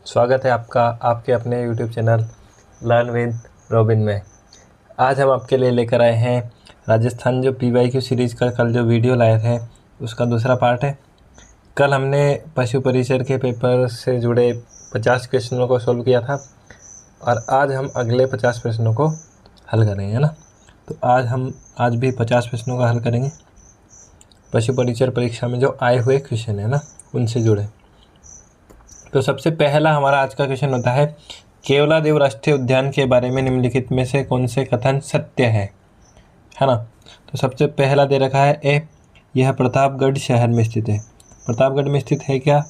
स्वागत है आपका आपके अपने YouTube channel learn with robin में। आज हम आपके लिए लेकर आए हैं राजस्थान जो PYQ सीरीज़ का कल जो वीडियो लाए थे उसका दूसरा पार्ट है। कल हमने पशु परिचर के पेपर से जुड़े 50 क्वेश्चनों को सॉल्व किया था और आज हम अगले 50 प्रश्नों को हल करेंगे, है ना। तो आज भी 50 प्रश्नों का हल करेंगे। पशु परिचर परीक्षा में जो आए हुए क्वेश्चन है ना, उनसे जुड़े। तो सबसे पहला हमारा आज का क्वेश्चन होता है, केवलादेव राष्ट्रीय उद्यान के बारे में निम्नलिखित में से कौन से कथन सत्य है ना। तो सबसे पहला दे रखा है ए, यह प्रतापगढ़ शहर में स्थित है। प्रतापगढ़ में स्थित है क्या?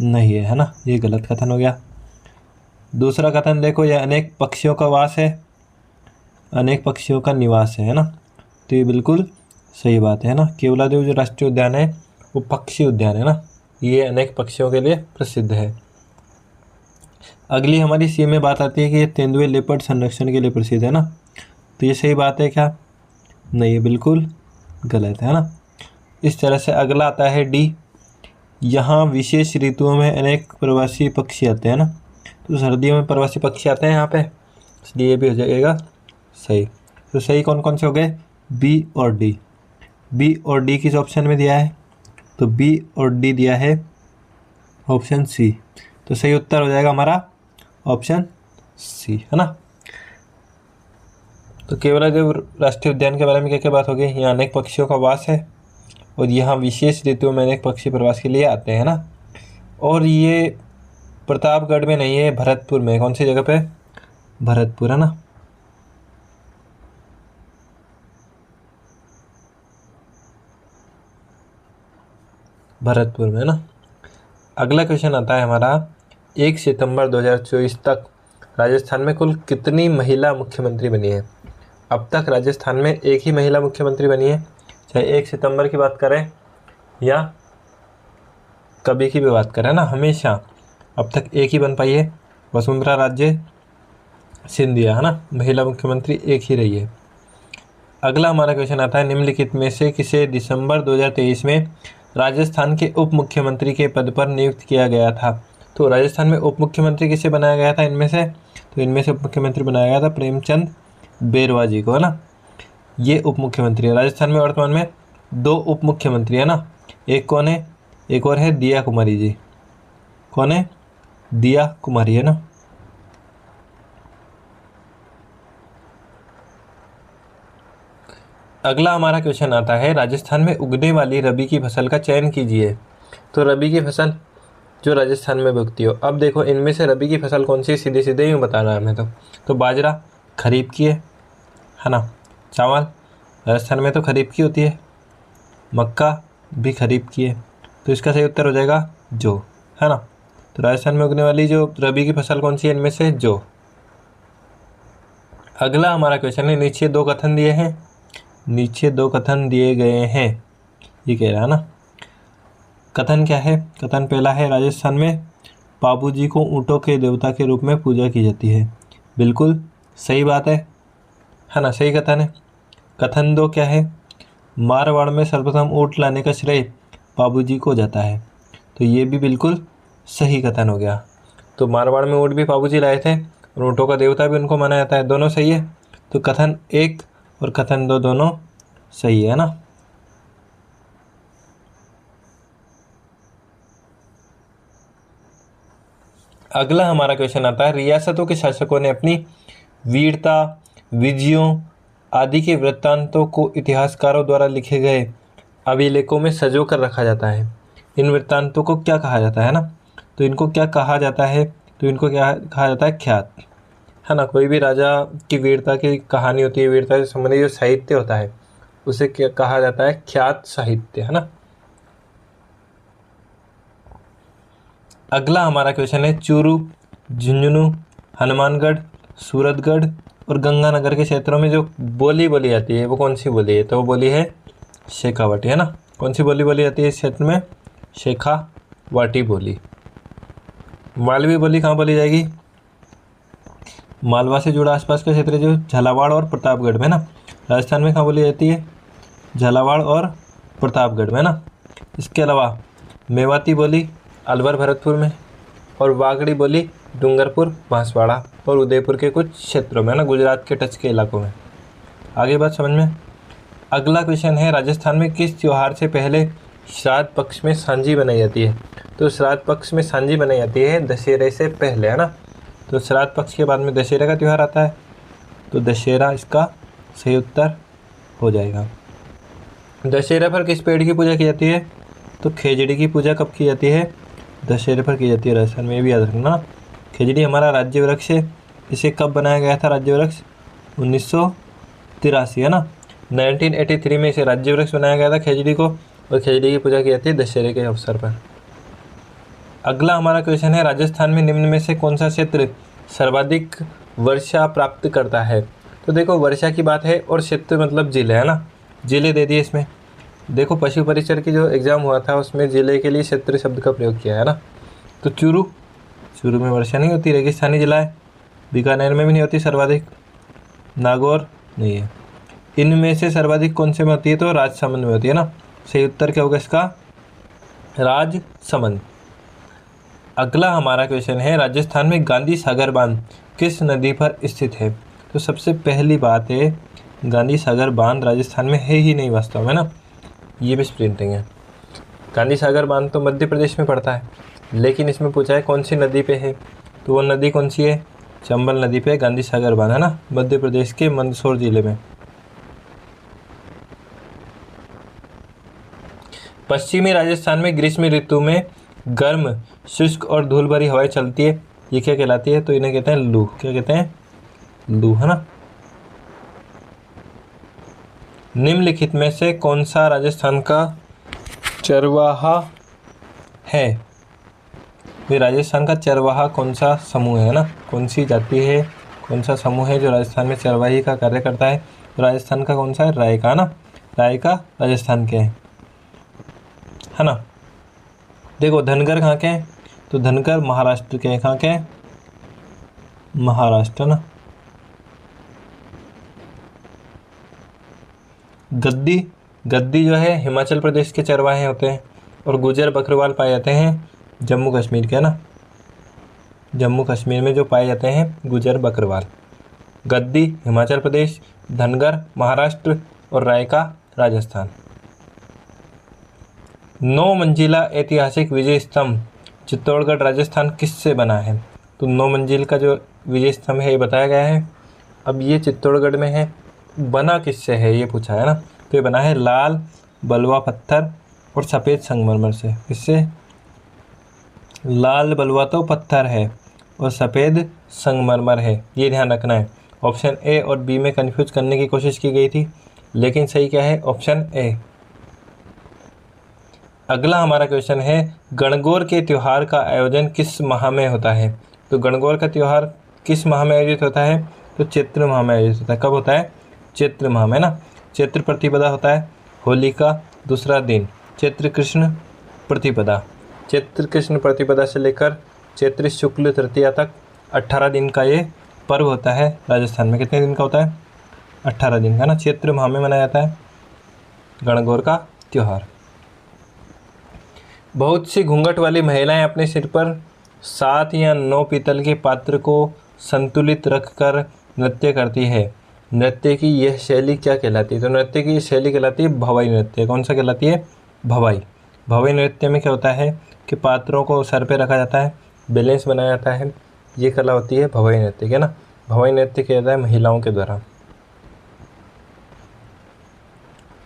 नहीं है ना, ये गलत कथन हो गया। दूसरा कथन देखो, यह अनेक पक्षियों का वास है, अनेक पक्षियों का निवास है ना। तो ये बिल्कुल सही बात है ना। केवलादेव जो राष्ट्रीय उद्यान है वो पक्षी उद्यान है ना, ये अनेक पक्षियों के लिए प्रसिद्ध है। अगली हमारी सी में बात आती है कि ये तेंदुए लेपर्ड संरक्षण के लिए प्रसिद्ध है ना। तो ये सही बात है क्या? नहीं, ये बिल्कुल गलत है ना। इस तरह से अगला आता है डी, यहाँ विशेष ऋतुओं में अनेक प्रवासी पक्षी आते हैं ना। तो सर्दियों में प्रवासी पक्षी आते हैं यहाँ पे, इसलिए ये भी हो जाएगा सही। तो सही कौन कौन से हो गए? बी और डी। बी और डी किस ऑप्शन में दिया है? तो बी और डी दिया है ऑप्शन सी। तो सही उत्तर हो जाएगा हमारा ऑप्शन सी, है ना। तो केवलादेव राष्ट्रीय उद्यान के बारे में क्या क्या बात हो गई? यहाँ अनेक पक्षियों का वास है और यहाँ विशेष ऋतुओं में अनेक पक्षी प्रवास के लिए आते हैं ना। और ये प्रतापगढ़ में नहीं है, भरतपुर में। कौन सी जगह पे? भरतपुर, है ना। भरतपुर में, है ना। अगला क्वेश्चन आता है हमारा, 1 सितंबर 2024 तक राजस्थान में कुल कितनी महिला मुख्यमंत्री बनी है? अब तक राजस्थान में एक ही महिला मुख्यमंत्री बनी है, चाहे 1 सितंबर की बात करें या कभी की भी बात करें ना, हमेशा अब तक एक ही बन पाई है, वसुंधरा राजे सिंधिया, है ना। महिला मुख्यमंत्री एक ही रही है। अगला हमारा क्वेश्चन आता है, निम्नलिखित में से किसे दिसंबर 2023 में राजस्थान के उप मुख्यमंत्री के पद पर नियुक्त किया गया था? तो राजस्थान में उप मुख्यमंत्री किसे बनाया गया था इनमें से? तो इनमें से उप मुख्यमंत्री बनाया गया था प्रेमचंद बेरवा जी को, है ना। ये उप मुख्यमंत्री है। राजस्थान में वर्तमान में 2 उप मुख्यमंत्री है ना। एक कौन है? एक और है दिया कुमारी जी। कौन है? दिया कुमारी, है ना। अगला हमारा क्वेश्चन आता है, राजस्थान में उगने वाली रबी की फसल का चयन कीजिए। तो रबी की फसल जो राजस्थान में उगती हो, अब देखो इनमें से रबी की फसल कौन सी, सीधे सीधे यूँ बताना है हमें। तो बाजरा खरीफ की है ना। चावल राजस्थान में तो खरीफ की होती है। मक्का भी खरीफ की है, तो इसका सही उत्तर हो जाएगा जो, है ना। तो राजस्थान में उगने वाली जो रबी की फसल कौन सी है इनमें से? जो। अगला हमारा क्वेश्चन है, नीचे 2 कथन दिए हैं, नीचे 2 कथन दिए गए हैं, ये कह रहा है ना। कथन क्या है? कथन पहला है, राजस्थान में बाबूजी को ऊँटों के देवता के रूप में पूजा की जाती है। बिल्कुल सही बात है ना, सही कथन है। कथन 2 क्या है? मारवाड़ में सर्वप्रथम ऊँट लाने का श्रेय बाबूजी को जाता है। तो ये भी बिल्कुल सही कथन हो गया। तो मारवाड़ में ऊँट भी बाबूजी लाए थे और ऊँटों का देवता भी उनको माना जाता है, दोनों सही है। तो कथन 1 और कथन 2 दोनों सही है ना। अगला हमारा क्वेश्चन आता है, रियासतों के शासकों ने अपनी वीरता, विजयों आदि के वृत्तांतों को इतिहासकारों द्वारा लिखे गए अभिलेखों में सजो कर रखा जाता है। इन वृत्तांतों को क्या कहा जाता है ना? तो इनको क्या कहा जाता है? तो इनको क्या कहा जाता है? ख्यात, है ना। कोई भी राजा की वीरता की कहानी होती है, वीरता से संबंधित जो साहित्य होता है उसे क्या कहा जाता है? ख्यात साहित्य, है ना। अगला हमारा क्वेश्चन है, चूरू, झुंझुनू, हनुमानगढ़, सूरतगढ़ और गंगानगर के क्षेत्रों में जो बोली बोली जाती है वो कौन सी बोली है? तो वो बोली है शेखावाटी, है ना। कौन सी बोली बोली जाती है इस क्षेत्र में? शेखावाटी बोली। मालवी बोली कहाँ बोली जाएगी? मालवा से जुड़ा आसपास का क्षेत्र जो झालावाड़ और प्रतापगढ़ में ना। राजस्थान में कहाँ बोली जाती है? झालावाड़ और प्रतापगढ़ में ना। इसके अलावा मेवाती बोली अलवर भरतपुर में, और वागड़ी बोली डूंगरपुर, बांसवाड़ा और उदयपुर के कुछ क्षेत्रों में, ना गुजरात के टच के इलाकों में। आगे बात समझ में। अगला क्वेश्चन है, राजस्थान में किस त्यौहार से पहले श्राद्ध पक्ष में सांझी बनाई जाती है? तो श्राद्ध पक्ष में सांझी बनाई जाती है दशहरे से पहले, है ना। तो श्राद्ध पक्ष के बाद में दशहरे का त्यौहार आता है, तो दशहरा इसका सही उत्तर हो जाएगा। दशहरे पर किस पेड़ की पूजा की जाती है? तो खेजड़ी की पूजा कब की जाती है? दशहरे पर की जाती है राजस्थान में, ये भी याद रखना। खेजड़ी हमारा राज्य वृक्ष है। इसे कब बनाया गया था राज्य वृक्ष? 1983, है ना। 1983 में इसे राज्य वृक्ष बनाया गया था खेजड़ी को, और खेजड़ी की पूजा की जाती है दशहरे के अवसर पर। अगला हमारा क्वेश्चन है, राजस्थान में निम्न में से कौन सा क्षेत्र सर्वाधिक वर्षा प्राप्त करता है? तो देखो वर्षा की बात है और क्षेत्र मतलब जिले, है ना। जिले दे दिए इसमें। देखो पशु परिचर की जो एग्ज़ाम हुआ था उसमें जिले के लिए क्षेत्र शब्द का प्रयोग किया है ना। तो चूरू में वर्षा नहीं होती, रेगिस्तानी जिला है। बीकानेर में भी नहीं होती सर्वाधिक। नागौर नहीं है। इनमें से सर्वाधिक कौन से में होती है? तो राजसमंद में होती है ना। सही उत्तर क्या होगा इसका? राजसमंद। अगला हमारा क्वेश्चन है, राजस्थान में गांधी सागर बांध किस नदी पर स्थित है? तो सबसे पहली बात है, गांधी सागर बांध राजस्थान में है ही नहीं वास्तव में ना, ये भी स्प्रिंटिंग है। गांधी सागर बांध तो मध्य प्रदेश में पड़ता है, लेकिन इसमें पूछा है कौन सी नदी पे है, तो वो नदी कौन सी है? चंबल नदी पे गांधी सागर बांध, है ना, मध्य प्रदेश के मंदसौर जिले में। पश्चिमी राजस्थान में ग्रीष्म ऋतु में गर्म, शुष्क और धूल भरी हवाएं चलती है, ये क्या कहलाती है? तो इन्हें कहते हैं लू। क्या कहते हैं? लू, है ना। निम्नलिखित में से कौन सा राजस्थान का चरवाहा है? ये राजस्थान का चरवाहा कौन सा समूह है ना, कौन सी जाति है, कौन सा समूह है जो राजस्थान में चरवाही का कार्य करता है? तो राजस्थान का कौन सा है? रायका ना। रायका राजस्थान के है ना। देखो धनगर कहाँ के हैं? तो धनगर महाराष्ट्र के हैं। कहाँ के हैं? महाराष्ट्र ना। गद्दी जो है हिमाचल प्रदेश के चरवाहे होते हैं, और गुजर बकरवाल पाए जाते हैं जम्मू कश्मीर के, है ना। जम्मू कश्मीर में जो पाए जाते हैं गुजर बकरवाल। गद्दी हिमाचल प्रदेश, धनगर महाराष्ट्र और रायका राजस्थान। 9 मंजिला ऐतिहासिक विजय स्तंभ चित्तौड़गढ़ राजस्थान किससे बना है? तो 9 मंजिल का जो विजय स्तंभ है ये बताया गया है। अब ये चित्तौड़गढ़ में है, बना किससे है ये पूछा है ना। तो ये बना है लाल बलुआ पत्थर और सफ़ेद संगमरमर से। किससे? लाल बलुआ तो पत्थर है और सफ़ेद संगमरमर है, ये ध्यान रखना है। ऑप्शन ए और बी में कंफ्यूज करने की कोशिश की गई थी, लेकिन सही क्या है? Option A. अगला हमारा क्वेश्चन है, गणगौर के त्यौहार का आयोजन किस माह में होता है? तो गणगौर का त्यौहार किस माह में आयोजित होता है? तो चैत्र माह में आयोजित होता है। कब होता है? चैत्र माह में ना। चैत्र प्रतिपदा होता है होली का दूसरा दिन, चैत्र कृष्ण प्रतिपदा। चैत्र कृष्ण प्रतिपदा से लेकर चैत्र शुक्ल तृतीया तक 18 दिन का ये पर्व होता है राजस्थान में। कितने दिन का होता है? 18 दिन का ना। चैत्र माह में मनाया जाता है गणगौर का त्यौहार। बहुत सी घूंघट वाली महिलाएं अपने सिर पर 7 या 9 पीतल के पात्र को संतुलित रखकर नृत्य करती है। नृत्य की यह शैली क्या कहलाती है? तो नृत्य की शैली कहलाती है भवाई नृत्य। कौन सा कहलाती है? भवाई। भवाई नृत्य में क्या होता है कि पात्रों को सर पे रखा जाता है, बैलेंस बनाया जाता है, ये कला होती है भवाई नृत्य की ना। भवाई नृत्य किया जाता है महिलाओं के द्वारा।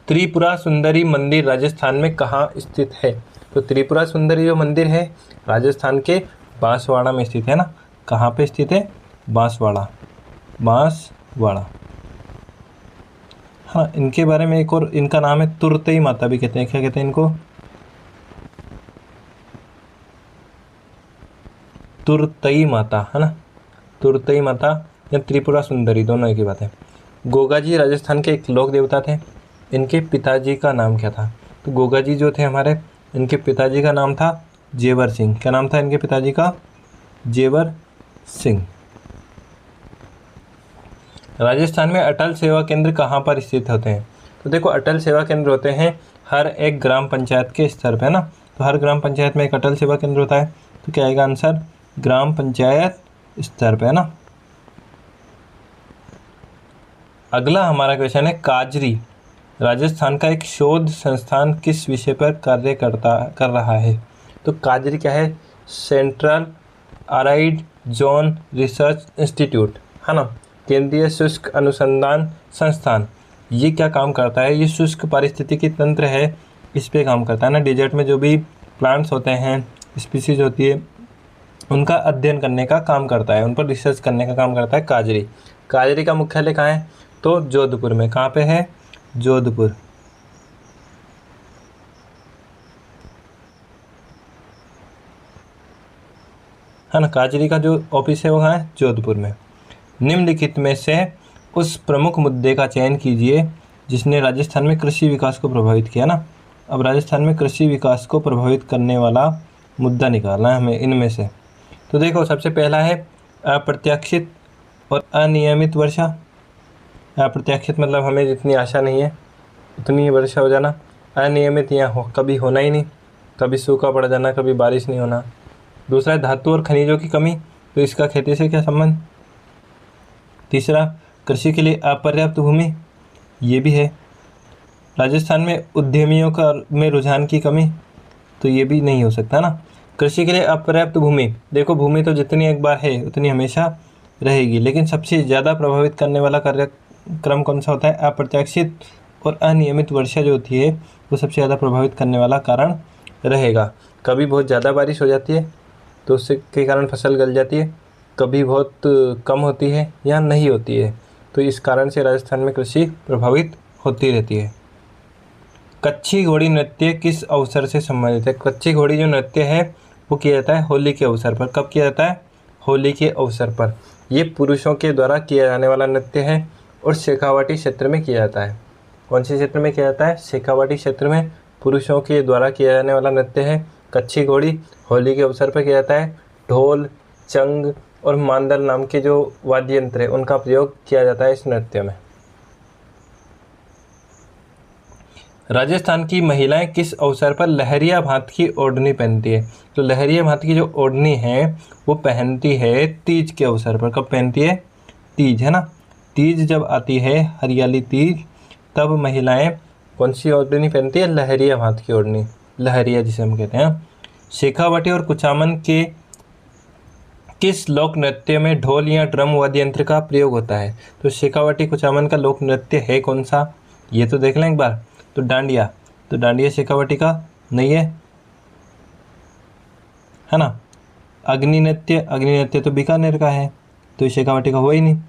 त्रिपुरा सुंदरी मंदिर राजस्थान में कहाँ स्थित है? तो त्रिपुरा सुंदरी जो मंदिर है राजस्थान के बांसवाड़ा में स्थित है ना। कहाँ पे स्थित है? बांसवाड़ा। बांसवाड़ा, हाँ। इनके बारे में एक और इनका नाम है तुरतई माता भी कहते हैं। क्या कहते हैं इनको? तुरतई माता, है ना। तुरतई माता या त्रिपुरा सुंदरी, दोनों एक ही बात है। गोगा जी राजस्थान के एक लोक देवता थे। इनके पिताजी का नाम क्या था? तो गोगा जी जो थे हमारे, इनके पिताजी का नाम था जेवर सिंह। क्या नाम था इनके पिताजी का? जेवर सिंह। राजस्थान में अटल सेवा केंद्र कहाँ पर स्थित होते हैं? तो देखो अटल सेवा केंद्र होते हैं हर एक ग्राम पंचायत के स्तर पे, है ना। तो हर ग्राम पंचायत में एक अटल सेवा केंद्र होता है। तो क्या आएगा आंसर? ग्राम पंचायत स्तर पे, है ना। अगला हमारा क्वेश्चन है काजरी राजस्थान का एक शोध संस्थान किस विषय पर कार्य कर रहा है। तो काजरी क्या है, central aired zone research institute, है ना, केंद्रीय शुष्क अनुसंधान संस्थान। ये क्या काम करता है, ये शुष्क पारिस्थितिकी तंत्र है, इस पे काम करता है ना। डेजर्ट में जो भी प्लांट्स होते हैं, स्पीसीज होती है, उनका अध्ययन करने का काम करता है, उन पर रिसर्च करने का काम करता है काजरी। काजरी का मुख्यालय कहाँ है, तो जोधपुर में। कहाँ पे है, जोधपुर, है ना। काजरी का जो ऑफिस है वो कहाँ है, जोधपुर में। निम्नलिखित में से उस प्रमुख मुद्दे का चयन कीजिए जिसने राजस्थान में कृषि विकास को प्रभावित किया ना। अब राजस्थान में कृषि विकास को प्रभावित करने वाला मुद्दा निकालना है हमें इनमें से। तो देखो, सबसे पहला है अप्रत्याशित और अनियमित वर्षा। अप्रत्याशित मतलब हमें जितनी आशा नहीं है उतनी ही वर्षा हो जाना। अनियमित या कभी होना ही नहीं, कभी सूखा पड़ जाना, कभी बारिश नहीं होना। दूसरा है धातु और खनिजों की कमी, तो इसका खेती से क्या संबंध। तीसरा, कृषि के लिए अपर्याप्त भूमि, ये भी है। राजस्थान में उद्यमियों का में रुझान की कमी, तो ये भी नहीं हो सकता ना। कृषि के लिए अपर्याप्त भूमि, देखो भूमि तो जितनी एक बार है उतनी हमेशा रहेगी, लेकिन सबसे ज़्यादा प्रभावित करने वाला कार्यक्रम कौन सा होता है, अप्रत्याशित और अनियमित वर्षा जो होती है वो सबसे ज़्यादा प्रभावित करने वाला कारण रहेगा। कभी बहुत ज़्यादा बारिश हो जाती है तो उससे के कारण फसल गल जाती है, कभी बहुत कम होती है या नहीं होती है, तो इस कारण से राजस्थान में कृषि प्रभावित होती रहती है। कच्छी घोड़ी नृत्य किस अवसर से संबंधित है। कच्छी घोड़ी जो नृत्य है वो किया जाता है होली के अवसर पर। कब किया जाता है, होली के अवसर पर। ये पुरुषों के द्वारा किया जाने वाला नृत्य है और शेखावाटी क्षेत्र में किया जाता है। कौन से क्षेत्र में किया जाता है, शेखावाटी क्षेत्र में पुरुषों के द्वारा किया जाने वाला नृत्य है कच्छी घोड़ी। होली के अवसर पर किया जाता है। ढोल, चंग और मांदल नाम के जो वाद्य यंत्र है उनका प्रयोग किया जाता है इस नृत्य में। राजस्थान की महिलाएं किस अवसर पर लहरिया भात की ओढ़नी पहनती है। तो लहरिया भात की जो ओढ़नी है वो पहनती है तीज के अवसर पर। कब पहनती है, तीज, है ना। तीज जब आती है, हरियाली तीज, तब महिलाएं कौन सी ओढ़नी पहनती है, लहरिया भात की ओढ़नी, लहरिया जिसे हम कहते हैं। शेखावाटी और कुचामन के किस लोक नृत्य में ढोल या ड्रम वाद्य यंत्र का प्रयोग होता है। तो शेखावाटी कुचामन का लोक नृत्य है कौन सा, ये तो देख लें एक बार। तो डांडिया, तो डांडिया शेखावाटी का नहीं है ना। अग्नि नृत्य, अग्नि नृत्य तो बीकानेर का है, तो शेखावाटी का हुआ ही नहीं।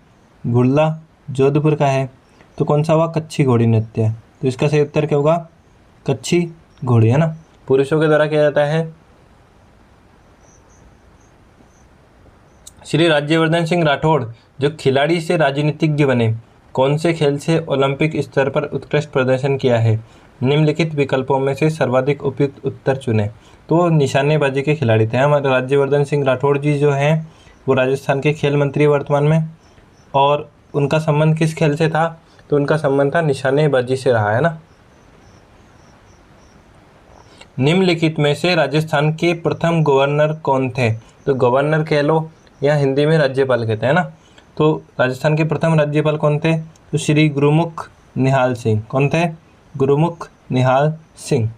घुड़ला जोधपुर का है, तो कौन सा हुआ, कच्छी घोड़ी नृत्य। तो इसका सही उत्तर क्या होगा, कच्छी घोड़ी, है ना। पुरुषों के द्वारा किया जाता है। श्री राज्यवर्धन सिंह राठौड़ जो खिलाड़ी से राजनीतिज्ञ बने, कौन से खेल से ओलंपिक स्तर पर उत्कृष्ट प्रदर्शन किया है। निम्नलिखित विकल्पों में से सर्वाधिक उपयुक्त उत्तर चुनें। तो निशानेबाजी के खिलाड़ी थे हमारे राज्यवर्धन सिंह राठौड़ जी जो हैं वो राजस्थान के खेल मंत्री वर्तमान में, और उनका संबंध किस खेल से था, तो उनका संबंध था निशानेबाजी से रहा, है ना। निम्नलिखित में से राजस्थान के प्रथम गवर्नर कौन थे। तो गवर्नर कह लो या हिंदी में राज्यपाल कहते हैं ना। तो राजस्थान के प्रथम राज्यपाल कौन थे, तो श्री गुरुमुख निहाल सिंह। कौन थे, गुरुमुख निहाल सिंह।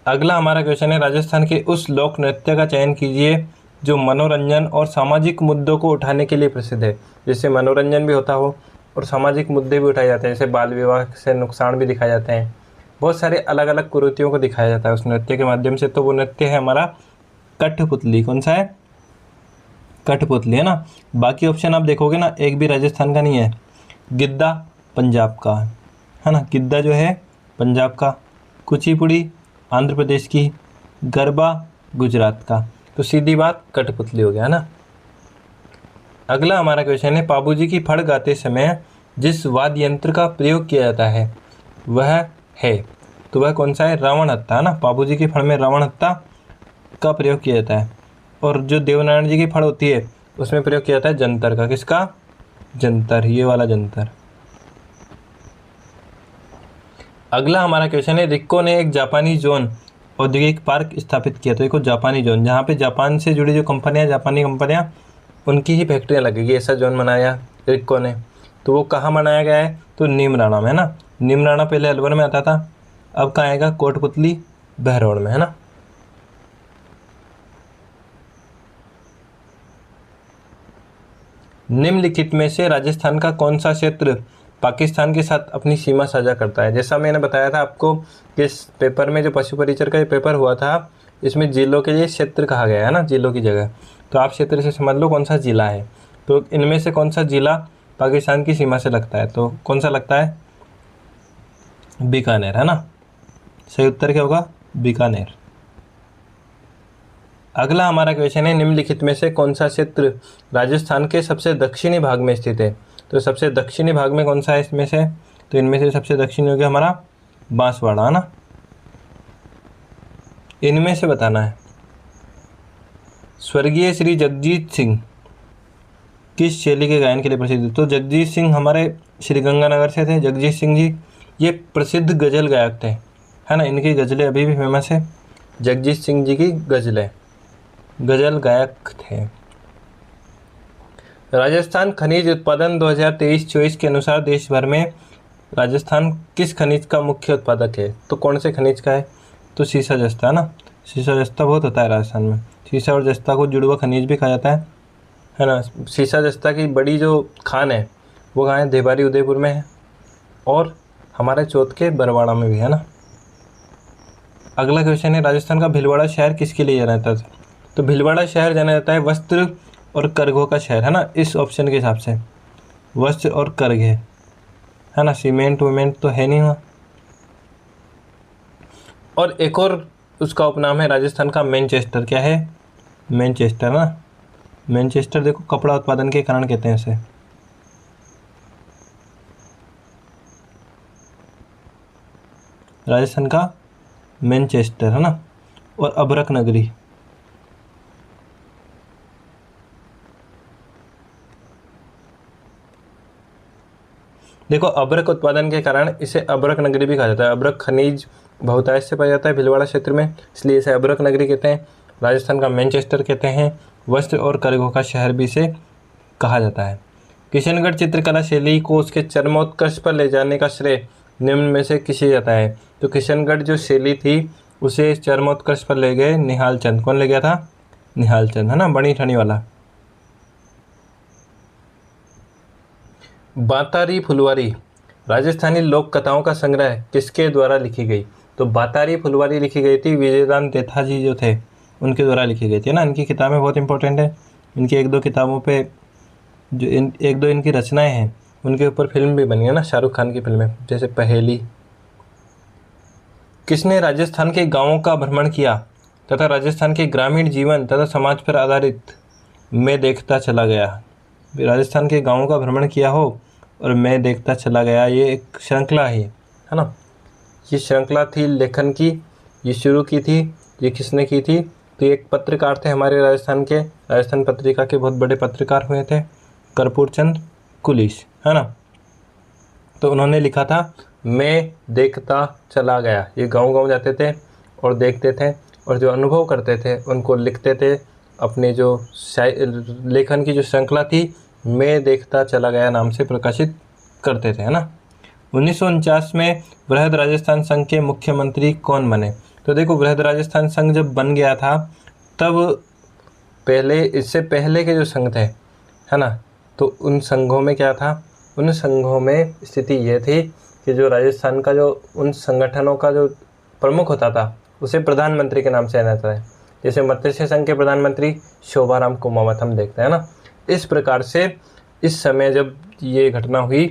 अगला हमारा क्वेश्चन है राजस्थान के उस लोक नृत्य का चयन कीजिए जो मनोरंजन और सामाजिक मुद्दों को उठाने के लिए प्रसिद्ध है। जिससे मनोरंजन भी होता हो और सामाजिक मुद्दे भी उठाए जाते हैं, जैसे बाल विवाह से नुकसान भी दिखाए जाते हैं, बहुत सारे अलग अलग कुरीतियों को दिखाया जाता है उस नृत्य के माध्यम से। तो वो नृत्य है हमारा कठपुतली। कौन सा है, कठपुतली, है ना। बाकी ऑप्शन आप देखोगे ना, एक भी राजस्थान का नहीं है। गिद्दा पंजाब का, है ना, गिद्दा जो है पंजाब का। कुचिपुड़ी आंध्र प्रदेश की, गरबा गुजरात का। तो सीधी बात कठपुतली हो गया, है ना। अगला हमारा क्वेश्चन है पाबूजी की फड़ गाते समय जिस वाद्य यंत्र का प्रयोग किया जाता है वह है, तो वह कौन सा है, रावण हत्था, है ना। पाबूजी की फड़ में रावण हत्था का प्रयोग किया जाता है। और जो देवनारायण जी की फड़ होती है उसमें प्रयोग किया जाता है जंतर का। किसका, जंतर, ये वाला जंतर। अगला हमारा क्वेश्चन है रिक्को ने एक जापानी जोन औद्योगिक पार्क स्थापित किया। तो देखो जापानी जोन, जहाँ पे जापान से जुड़ी जो कंपनियाँ, जापानी कंपनियाँ, उनकी ही फैक्ट्रियाँ लगेगी, ऐसा जोन बनाया इरको ने। तो वो कहाँ बनाया गया है? तो नीमराणा में, है ना। नीमराणा पहले अलवर में आता था, अब कहाँ आएगा? कोटपुतली बहरौड़ में, है ना। निम्नलिखित में से राजस्थान का कौन सा क्षेत्र पाकिस्तान के साथ अपनी सीमा साझा करता है? जैसा मैंने बताया था आपको कि इस पेपर में, जो पशु परिचर का ये पेपर हुआ था, इसमें जिलों के लिए क्षेत्र कहा गया है ना, जिलों की जगह। तो आप क्षेत्र से समझ लो कौन सा जिला है। तो इनमें से कौन सा जिला पाकिस्तान की सीमा से लगता है? तो कौन सा लगता है? बीकानेर, है ना। सही उत्तर क्या होगा? बीकानेर। अगला हमारा क्वेश्चन है, निम्नलिखित में से कौन सा क्षेत्र राजस्थान के सबसे दक्षिणी भाग में स्थित है? तो सबसे दक्षिणी भाग में कौन सा है इसमें से? तो इनमें से सबसे दक्षिणी हो गया हमारा बांसवाड़ा, है ना। इनमें से बताना है। स्वर्गीय श्री जगजीत सिंह किस शैली के गायन के लिए प्रसिद्ध? तो जगजीत सिंह हमारे श्रीगंगानगर से थे। जगजीत सिंह जी ये प्रसिद्ध गज़ल गायक थे, है ना। इनकी गज़लें अभी भी फेमस है। जगजीत सिंह जी की गज़लें, गज़ल गायक थे। राजस्थान खनिज उत्पादन 2023-24 के अनुसार देश भर में राजस्थान किस खनिज का मुख्य उत्पादक है? तो कौन से खनिज का है? तो सीसा जस्ता, है ना। सीसा जस्ता बहुत होता है राजस्थान में। सीसा और जस्ता को जुड़वा खनिज भी कहा जाता है ना। सीसा जस्ता की बड़ी जो खान है वो कहाँ है? देवारी उदयपुर में है, और हमारे चौथ के बरवाड़ा में भी, है ना। अगला क्वेश्चन है, राजस्थान का भीलवाड़ा शहर किसके लिए जाना जाता है? तो भीलवाड़ा शहर जाना जाता है वस्त्र और करघों का शहर, है ना। इस ऑप्शन के हिसाब से वस्त्र और करघे, है ना। सीमेंट वीमेंट तो है नहीं वहाँ। और एक और उसका उपनाम है राजस्थान का मैनचेस्टर। क्या है? मैनचेस्टर, ना। मैनचेस्टर देखो कपड़ा उत्पादन के कारण कहते हैं इसे। राजस्थान का मैनचेस्टर, है ना। और अभ्रक नगरी, देखो अभ्रक उत्पादन के कारण इसे अभ्रक नगरी भी कहा जाता है। अभ्रक खनिज बहुतायत से पाया जाता है भीलवाड़ा क्षेत्र में, इसलिए इसे अभ्रक नगरी कहते हैं। राजस्थान का मैनचेस्टर कहते हैं। वस्त्र और करघों का शहर भी इसे कहा जाता है। किशनगढ़ चित्रकला शैली को उसके चरमोत्कर्ष पर ले जाने का श्रेय निम्न में से किसे जाता है? तो किशनगढ़ जो शैली थी उसे चरमोत्कर्ष पर ले गए निहाल चंद। कौन ले गया था? निहाल चंद, है ना, बनी ठनी वाला। बातारी फुलवारी राजस्थानी लोक कथाओं का संग्रह किसके द्वारा लिखी गई? तो बातारी फुलवारी लिखी गई थी विजयदान देथा जी जो थे उनके द्वारा लिखी गई थी, ना। इनकी किताबें बहुत इंपॉर्टेंट है। इनकी एक दो किताबों पे जो एक दो इनकी रचनाएं हैं उनके ऊपर फिल्म भी बनी है, ना, शाहरुख खान की फिल्में, जैसे पहेली। किसने राजस्थान के गाँवों का भ्रमण किया तथा राजस्थान के ग्रामीण जीवन तथा समाज पर आधारित मैं देखता चला गया? राजस्थान के गाँवों का भ्रमण किया हो और मैं देखता चला गया, ये एक श्रृंखला है ना। ये श्रृंखला थी लेखन की, ये शुरू की थी। ये किसने की थी? तो ये एक पत्रकार थे हमारे राजस्थान के, राजस्थान पत्रिका के बहुत बड़े पत्रकार हुए थे, कर्पूर चंद कुलिश, है ना। तो उन्होंने लिखा था मैं देखता चला गया। ये गांव गांव जाते थे और देखते थे, और जो अनुभव करते थे उनको लिखते थे। अपने जो लेखन की जो श्रृंखला थी मैं देखता चला गया नाम से प्रकाशित करते थे, है ना। 1949 में वृहद राजस्थान संघ के मुख्यमंत्री कौन बने? तो देखो वृहद राजस्थान संघ जब बन गया था तब पहले, इससे पहले के जो संघ थे, है ना, तो उन संघों में क्या था? उन संघों में स्थिति ये थी कि जो राजस्थान का जो उन संगठनों का जो प्रमुख होता था उसे प्रधानमंत्री के नाम से जाना जाता है। जैसे मत्स्य संघ के प्रधानमंत्री शोभाराम कुमावत हम देखते हैं ना। इस प्रकार से इस समय जब ये घटना हुई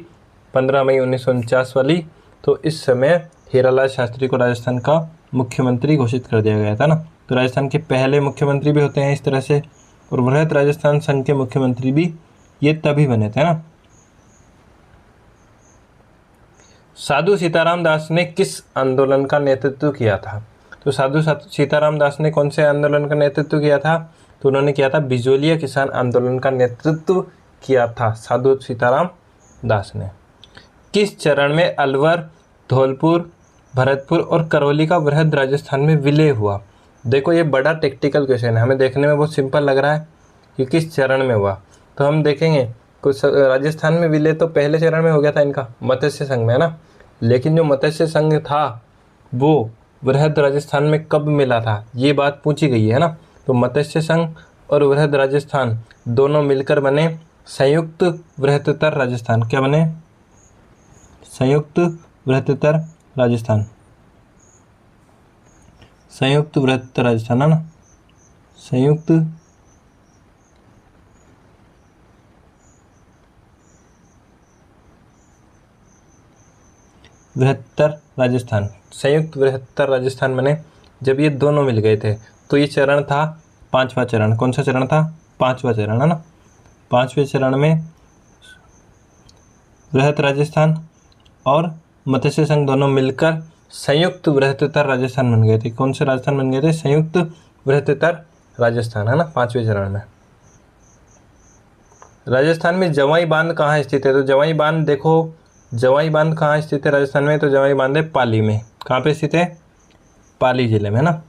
15 मई 1949 वाली, तो इस समय हीरालाल शास्त्री को राजस्थान का मुख्यमंत्री घोषित कर दिया गया था, ना। तो राजस्थान के पहले मुख्यमंत्री भी होते हैं इस तरह से, और वृहद राजस्थान संघ के मुख्यमंत्री भी ये तभी बने थे, ना। साधु सीताराम दास ने किस आंदोलन का नेतृत्व किया था? तो साधु सीताराम दास ने कौन से आंदोलन का नेतृत्व किया था? तो उन्होंने किया था बिजोलिया किसान आंदोलन का नेतृत्व किया था साधु सीताराम दास ने। किस चरण में अलवर, धौलपुर, भरतपुर और करौली का वृहद राजस्थान में विलय हुआ। देखो ये बड़ा टेक्निकल क्वेश्चन है, हमें देखने में बहुत सिंपल लग रहा है कि किस चरण में हुआ, तो हम देखेंगे कुछ राजस्थान में विलय तो पहले चरण में हो गया था इनका, मत्स्य संघ में, है ना। लेकिन जो मत्स्य संघ था वो वृहद राजस्थान में कब मिला था, ये बात पूछी गई है ना। तो मत्स्य संघ और वृहद राजस्थान दोनों मिलकर बने संयुक्त वृहत्तर राजस्थान। क्या बने? संयुक्त वृहत्तर राजस्थान। संयुक्त वृहत्तर राजस्थान, है ना। संयुक्त वृहत्तर राजस्थान, संयुक्त वृहत्तर राजस्थान बने जब ये दोनों मिल गए थे। तो ये चरण था पांचवा चरण। कौन सा चरण था? पांचवा चरण, है ना। पांचवें चरण में वृहत राजस्थान और मत्स्य संघ दोनों मिलकर संयुक्त वृहत्तर राजस्थान बन गए थे। कौन से राजस्थान बन गए थे? संयुक्त वृहत्तर राजस्थान, है ना, पांचवें चरण में। राजस्थान में जवाई बांध कहाँ स्थित है? तो जवाई बांध देखो, जवाई बांध कहाँ स्थित है राजस्थान में? तो जवाई बांध है पाली में। कहाँ पे स्थित है? पाली जिले में, है ना।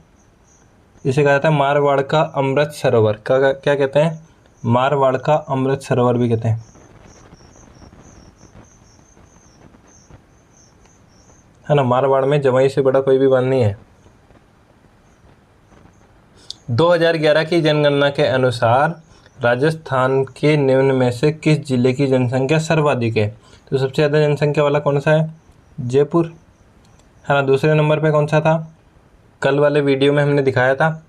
इसे कहा जाता है मारवाड़ का अमृत सरोवर। क्या कहते हैं? मारवाड़ का अमृत सरोवर भी कहते हैं, है ना। मारवाड़ में जवाई से बड़ा कोई भी बांध नहीं है। 2011 की जनगणना के अनुसार राजस्थान के निम्न में से किस जिले की जनसंख्या सर्वाधिक है? तो सबसे ज़्यादा जनसंख्या वाला कौन सा है? जयपुर, है ना। दूसरे नंबर पे कौन सा था? कल वाले वीडियो में हमने दिखाया था,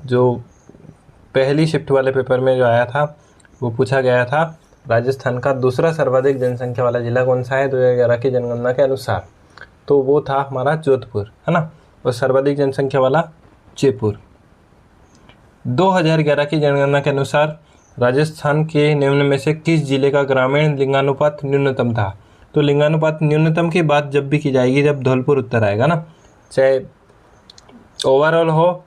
जो पहली शिफ्ट वाले पेपर में जो आया था वो पूछा गया था राजस्थान का दूसरा सर्वाधिक जनसंख्या वाला जिला कौन सा है 2011 की जनगणना के अनुसार। तो वो था हमारा जोधपुर, है ना। और सर्वाधिक जनसंख्या वाला जयपुर। 2011 की जनगणना के अनुसार राजस्थान के निम्न में से किस जिले का ग्रामीण लिंगानुपात न्यूनतम था? तो लिंगानुपात न्यूनतम की बात जब भी की जाएगी जब धौलपुर उत्तर आएगा ना, चाहे ओवरऑल हो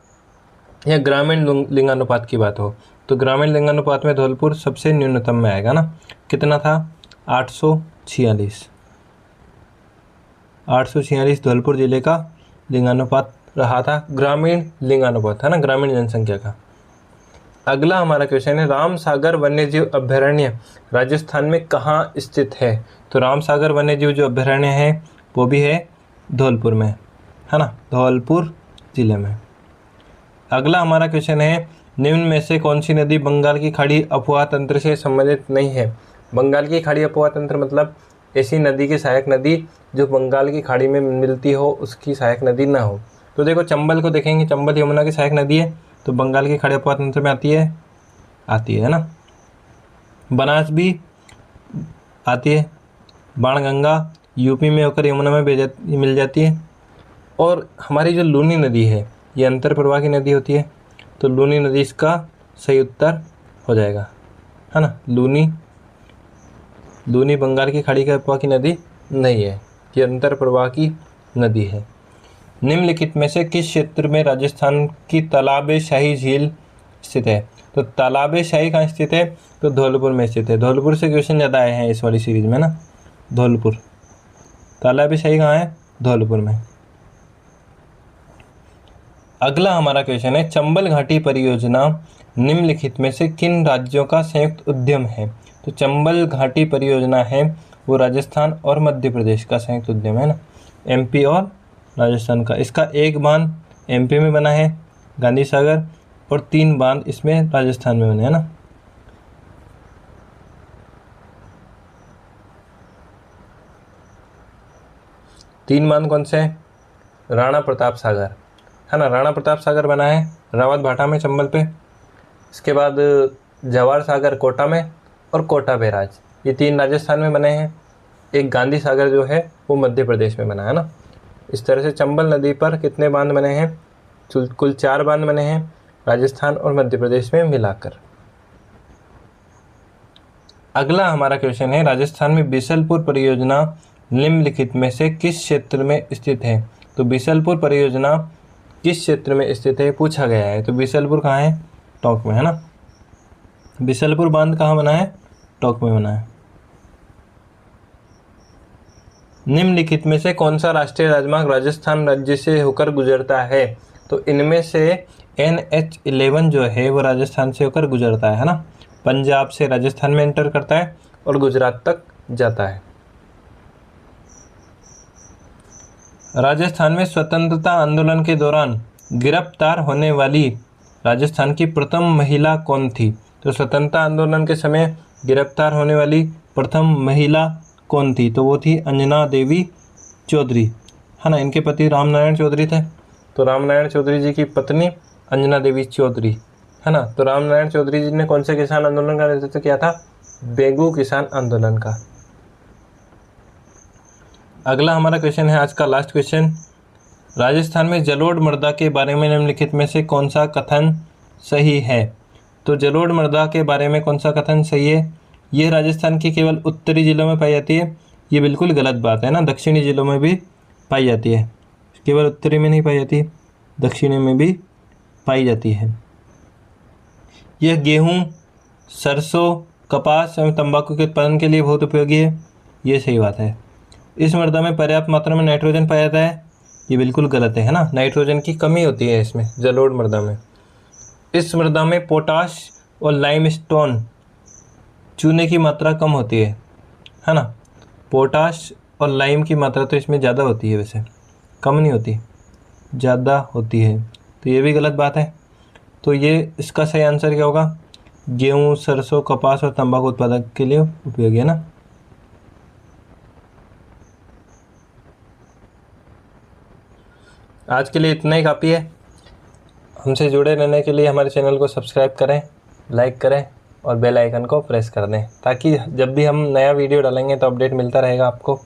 या ग्रामीण लिंगानुपात की बात हो, तो ग्रामीण लिंगानुपात में धौलपुर सबसे न्यूनतम में आएगा ना। कितना था? 846। 846 धौलपुर जिले का लिंगानुपात रहा था, ग्रामीण लिंगानुपात, है ना, ग्रामीण जनसंख्या का। अगला हमारा क्वेश्चन है रामसागर वन्यजीव अभयारण्य राजस्थान में कहाँ स्थित है? तो रामसागर वन्यजीव जो अभयारण्य है वो भी है धौलपुर में, है ना, धौलपुर जिले में। अगला हमारा क्वेश्चन है निम्न में से कौन सी नदी बंगाल की खाड़ी अफवाह तंत्र से संबंधित नहीं है? बंगाल की खाड़ी अफवाह तंत्र मतलब ऐसी नदी की सहायक नदी जो बंगाल की खाड़ी में मिलती हो, उसकी सहायक नदी ना हो। तो देखो चंबल को देखेंगे, चंबल यमुना की सहायक नदी है, तो बंगाल की खाड़ी अफवाह तंत्र में आती है ना। बनास भी आती है, बाणगंगा यूपी में होकर यमुना में मिल जाती है। और हमारी जो लूनी नदी है ये अंतर प्रवाह की नदी होती है, तो लूनी नदी इसका सही उत्तर हो जाएगा, है ना। लूनी बंगाल की खाड़ी के अफवाह की नदी नहीं है, ये अंतर प्रवाह की नदी है। निम्नलिखित में से किस क्षेत्र में राजस्थान की तालाबे शाही झील स्थित है? तो तालाबे शाही कहाँ स्थित है? तो धौलपुर में स्थित है। धौलपुर से क्वेश्चन ज़्यादा आए हैं इस वाली सीरीज में ना। धौलपुर, तालाबे शाही कहाँ है? धौलपुर में। अगला हमारा क्वेश्चन है चंबल घाटी परियोजना निम्नलिखित में से किन राज्यों का संयुक्त उद्यम है? तो चंबल घाटी परियोजना है वो राजस्थान और मध्य प्रदेश का संयुक्त उद्यम है ना, एमपी और राजस्थान का। इसका एक बांध एमपी में बना है गांधी सागर, और 3 बांध इसमें राजस्थान में बने, है ना। तीन बांध कौन से हैं? राणा प्रताप सागर, है ना, राणा प्रताप सागर बना है रावत भाटा में चंबल पे। इसके बाद जवाहर सागर कोटा में, और कोटा बैराज, ये 3 राजस्थान में बने हैं। एक गांधी सागर जो है वो मध्य प्रदेश में बना है ना। इस तरह से चंबल नदी पर कितने बांध बने हैं? कुल 4 बांध बने हैं राजस्थान और मध्य प्रदेश में मिलाकर। अगला हमारा क्वेश्चन है राजस्थान में बिसलपुर परियोजना निम्नलिखित में से किस क्षेत्र में स्थित है? तो बिसलपुर परियोजना किस क्षेत्र में स्थित है पूछा गया है। तो बिसलपुर कहाँ है? टोंक में, है ना। बिसलपुर बांध कहाँ बना है? टोंक में बना है। निम्नलिखित में से कौन सा राष्ट्रीय राजमार्ग राजस्थान राज्य से होकर गुजरता है? तो इनमें से NH11 जो है वो राजस्थान से होकर गुजरता है ना। पंजाब से राजस्थान में एंटर करता है और गुजरात तक जाता है। राजस्थान में स्वतंत्रता आंदोलन के दौरान गिरफ्तार होने वाली राजस्थान की प्रथम महिला कौन थी? तो स्वतंत्रता आंदोलन के समय गिरफ्तार होने वाली प्रथम महिला कौन थी? तो वो थी अंजना देवी चौधरी, है ना। इनके पति रामनारायण चौधरी थे, तो रामनारायण चौधरी जी की पत्नी अंजना देवी चौधरी, है ना। तो रामनारायण चौधरी जी ने कौन से किसान आंदोलन का नेतृत्व किया था? बेगू किसान आंदोलन का। अगला हमारा क्वेश्चन है आज का लास्ट क्वेश्चन। राजस्थान में जलोढ़ मृदा के बारे में निम्नलिखित में से कौन सा कथन सही है? तो जलोढ़ मृदा के बारे में कौन सा कथन सही है? यह राजस्थान के केवल उत्तरी जिलों में पाई जाती है। ये बिल्कुल गलत बात है ना, दक्षिणी जिलों में भी पाई जाती है, केवल उत्तरी में नहीं पाई जाती, दक्षिणी में भी पाई जाती है। यह गेहूँ, सरसों, कपास एवं तंबाकू के उत्पादन के लिए बहुत उपयोगी है। ये सही बात है। इस मृदा में पर्याप्त मात्रा में नाइट्रोजन पाया जाता है। ये बिल्कुल गलत है ना, नाइट्रोजन की कमी होती है इसमें, जलोढ़ मृदा में। इस मृदा में पोटाश और लाइमस्टोन चूने की मात्रा कम होती है ना। पोटाश और लाइम की मात्रा तो इसमें ज़्यादा होती है, वैसे कम नहीं होती, ज़्यादा होती है, तो ये भी गलत बात है। तो ये इसका सही आंसर क्या होगा? गेहूँ, सरसों, कपास और तंबाकू उत्पादन के लिए उपयोगी है ना। आज के लिए इतना ही काफ़ी है। हमसे जुड़े रहने के लिए हमारे चैनल को सब्सक्राइब करें, लाइक करें और बेल आइकन को प्रेस कर दें, ताकि जब भी हम नया वीडियो डालेंगे तो अपडेट मिलता रहेगा आपको।